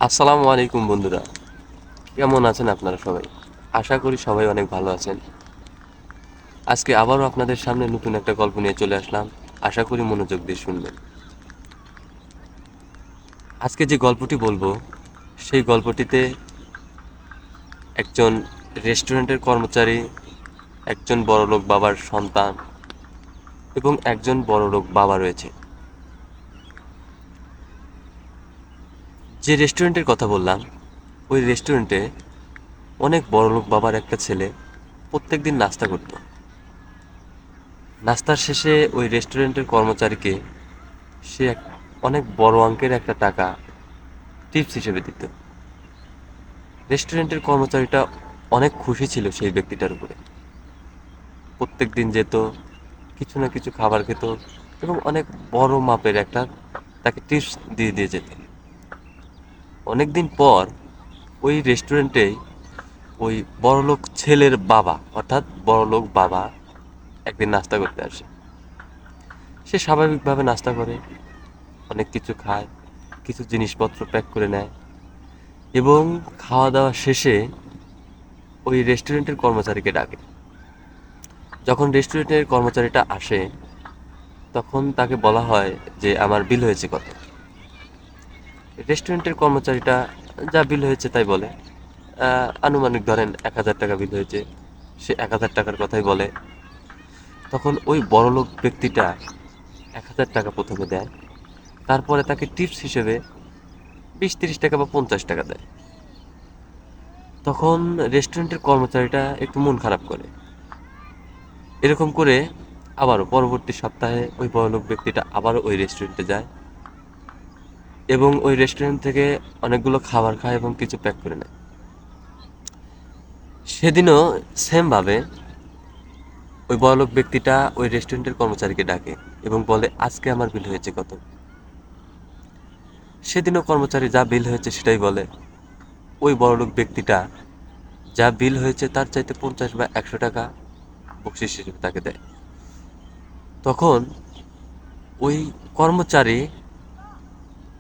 আসসালামু আলাইকুম বন্ধুরা, কেমন আছেন আপনারা সবাই? আশা করি সবাই অনেক ভালো আছেন। আজকে আবারও আপনাদের সামনে নতুন একটা গল্প নিয়ে চলে আসলাম। আশা করি মনোযোগ দিয়ে শুনবেন। আজকে যে গল্পটি বলবো সেই গল্পটিতে একজন রেস্টুরেন্টের কর্মচারী, একজন বড়লোক বাবার সন্তান এবং একজন বড়লোক বাবা রয়েছে। যে রেস্টুরেন্টের কথা বললাম ওই রেস্টুরেন্টে অনেক বড়লোক বাবার একটা ছেলে প্রত্যেকদিন নাস্তা করত। নাস্তার শেষে ওই রেস্টুরেন্টের কর্মচারীকে সে অনেক বড় অঙ্কের একটা টাকা টিপস হিসেবে দিত। রেস্টুরেন্টের কর্মচারীটা অনেক খুশি ছিল সেই ব্যক্তিটার উপরে। প্রত্যেক দিন যেত, কিছু না কিছু খাবার খেত এবং অনেক বড় মাপের একটা তাকে টিপস দিয়ে দিয়ে যেত। অনেক দিন পর ওই রেস্টুরেন্টেই ওই বড়লোক ছেলের বাবা অর্থাৎ বড়লোক বাবা একদিন নাস্তা করতে আসে। সে স্বাভাবিকভাবে নাস্তা করে, অনেক কিছু খায়, কিছু জিনিসপত্র প্যাক করে নেয় এবং খাওয়া দাওয়া শেষে ওই রেস্টুরেন্টের কর্মচারীকে ডাকে। যখন রেস্টুরেন্টের কর্মচারীটা আসে তখন তাকে বলা হয় যে আমার বিল হয়েছে কত। রেস্টুরেন্টের কর্মচারীটা যা বিল হয়েছে তাই বলে। আনুমানিক ধরেন 1,000 টাকা বিল হয়েছে, সে 1,000 টাকার কথাই বলে। তখন ওই বড়লোক ব্যক্তিটা 1,000 টাকা প্রথমে দেয়, তারপরে তাকে টিপস হিসেবে 20-30 টাকা বা 50 টাকা দেয়। তখন রেস্টুরেন্টের কর্মচারীটা একটু মন খারাপ করে। এরকম করে আবারও পরবর্তী সপ্তাহে ওই বড়লোক ব্যক্তিটা আবারও ওই রেস্টুরেন্টে যায় এবং ওই রেস্টুরেন্ট থেকে অনেকগুলো খাবার খায় এবং কিছু প্যাক করে নেয়। সেদিনও সেমভাবে ওই বড়লোক ব্যক্তিটা ওই রেস্টুরেন্টের কর্মচারীকে ডাকে এবং বলে আজকে আমার বিল হয়েছে কত। সেদিনও কর্মচারী যা বিল হয়েছে সেটাই বলে। ওই বড়লোক ব্যক্তিটা যা বিল হয়েছে তার চাইতে 50 বা 100 টাকা বকশিস হিসেবে তাকে দেয়। তখন ওই কর্মচারী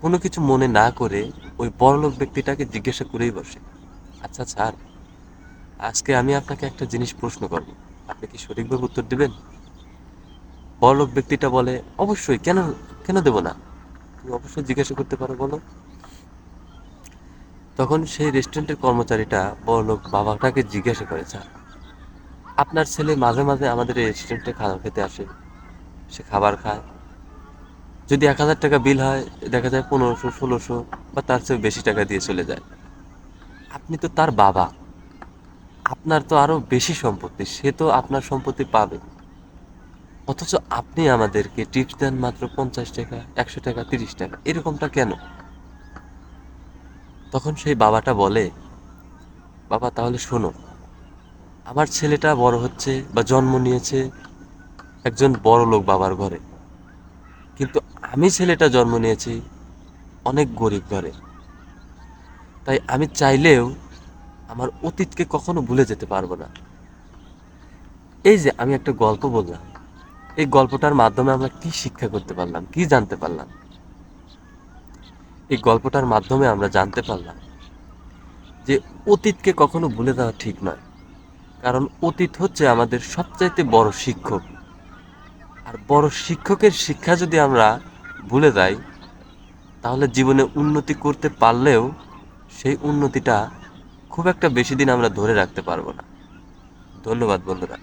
কোনো কিছু মনে না করে ওই বড়লোক ব্যক্তিটাকে জিজ্ঞাসা করেই বসে, আচ্ছা স্যার, আজকে আমি আপনাকে একটা জিনিস প্রশ্ন করব, আপনি কি সঠিকভাবে উত্তর দেবেন? বড়লোক ব্যক্তিটা বলে, অবশ্যই, কেন কেন দেব না, তুমি অবশ্যই জিজ্ঞাসা করতে পারো, বলো। তখন সেই রেস্টুরেন্টের কর্মচারীটা বড়লোক বাবাটাকে জিজ্ঞাসা করে, স্যার, আপনার ছেলে মাঝে মাঝে আমাদের এই রেস্টুরেন্টে খাবার খেতে আসে, সে খাবার খায়, যদি 1,000 টাকা বিল হয় দেখা যায় 1500, 1600 বা তার চেয়ে বেশি টাকা দিয়ে চলে যায়। আপনি তো তার বাবা, আপনার তো আরো বেশি সম্পত্তি, সে তো আপনার সম্পত্তি পাবে, অথচ আপনি আমাদেরকে টিপস দেন মাত্র 50 টাকা, 100 টাকা, 30 টাকা, এরকমটা কেন? তখন সেই বাবাটা বলে, বাবা তাহলে শোনো, আমার ছেলেটা বড় হচ্ছে বা জন্ম নিয়েছে একজন বড় লোক বাবার ঘরে, কিন্তু আমি ছেলেটা জন্ম নিয়েছি অনেক গরিব ঘরে। তাই আমি চাইলেও আমার অতীতকে কখনো ভুলে যেতে পারবো না। এই যে আমি একটা গল্প বললাম, এই গল্পটার মাধ্যমে আমরা কি শিক্ষা করতে পারলাম, কি জানতে পারলাম? এই গল্পটার মাধ্যমে আমরা জানতে পারলাম যে অতীতকে কখনো ভুলে দেওয়া ঠিক নয়। কারণ অতীত হচ্ছে আমাদের সবচাইতে বড় শিক্ষক। আর বড় শিক্ষকের শিক্ষা যদি আমরা ভুলে যাই তাহলে জীবনে উন্নতি করতে পারলেও সেই উন্নতিটা খুব একটা বেশি দিন আমরা ধরে রাখতে পারবো না। ধন্যবাদ বন্ধুরা।